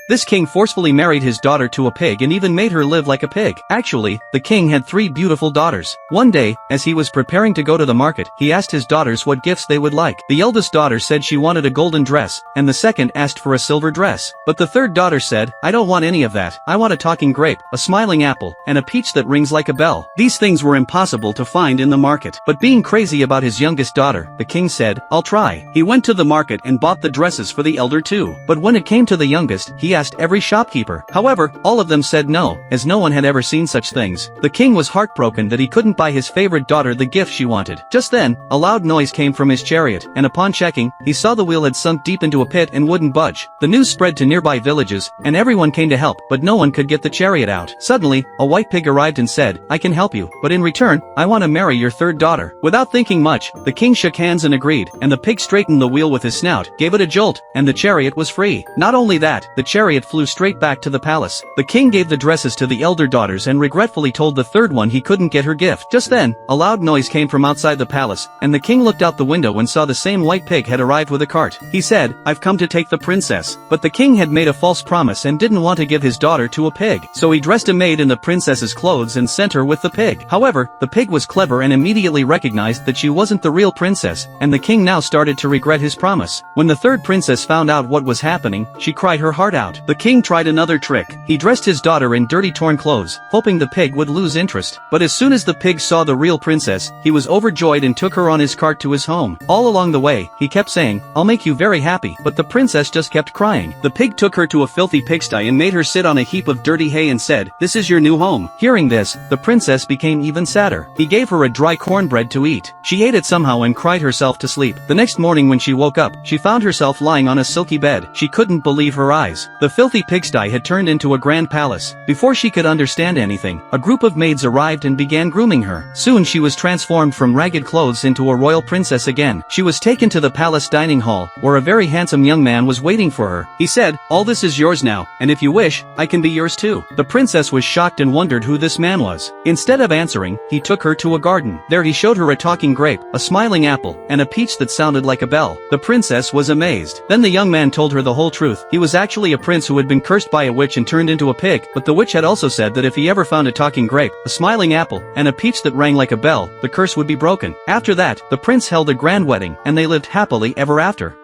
This king forcefully married his daughter to a pig and even made her live like a pig. Actually, the king had 3 beautiful daughters. One day, as he was preparing to go to the market, he asked his daughters what gifts they would like. The eldest daughter said she wanted a golden dress, and the second asked for a silver dress. But the third daughter said, "I don't want any of that. I want a talking grape, a smiling apple, and a peach that rings like a bell." These things were impossible to find in the market. But being crazy about his youngest daughter, the king said, "I'll try." He went to the market and bought the dresses for the elder too. But when it came to the youngest, he asked every shopkeeper. However, all of them said no, as no one had ever seen such things. The king was heartbroken that he couldn't buy his favorite daughter the gift she wanted. Just then, a loud noise came from his chariot, and upon checking, he saw the wheel had sunk deep into a pit and wouldn't budge. The news spread to nearby villages, and everyone came to help, but no one could get the chariot out. Suddenly, a white pig arrived and said, "I can help you, but in return, I want to marry your third daughter." Without thinking much, the king shook hands and agreed, and the pig straightened the wheel with his snout, gave it a jolt, and the chariot was free. Not only that, the chariot flew straight back to the palace. The king gave the dresses to the elder daughters and regretfully told the third one he couldn't get her gift. Just then, a loud noise came from outside the palace, and the king looked out the window and saw the same white pig had arrived with a cart. He said, "I've come to take the princess." But the king had made a false promise and didn't want to give his daughter to a pig. So he dressed a maid in the princess's clothes and sent her with the pig. However, the pig was clever and immediately recognized that she wasn't the real princess, and the king now started to regret his promise. When the third princess found out what was happening, she cried her heart out. The king tried another trick. He dressed his daughter in dirty torn clothes, hoping the pig would lose interest. But as soon as the pig saw the real princess, he was overjoyed and took her on his cart to his home. All along the way, he kept saying, "I'll make you very happy," but the princess just kept crying. The pig took her to a filthy pigsty and made her sit on a heap of dirty hay and said, "This is your new home." Hearing this, the princess became even sadder. He gave her a dry cornbread to eat. She ate it somehow and cried herself to sleep. The next morning when she woke up, she found herself lying on a silky bed. She couldn't believe her eyes. The filthy pigsty had turned into a grand palace. Before she could understand anything, a group of maids arrived and began grooming her. Soon she was transformed from ragged clothes into a royal princess again. She was taken to the palace dining hall, where a very handsome young man was waiting for her. He said, "All this is yours now, and if you wish, I can be yours too." The princess was shocked and wondered who this man was. Instead of answering, he took her to a garden. There he showed her a talking grape, a smiling apple, and a peach that sounded like a bell. The princess was amazed. Then the young man told her the whole truth. He was actually a prince who had been cursed by a witch and turned into a pig, but the witch had also said that if he ever found a talking grape, a smiling apple, and a peach that rang like a bell, the curse would be broken. After that, the prince held a grand wedding, and they lived happily ever after.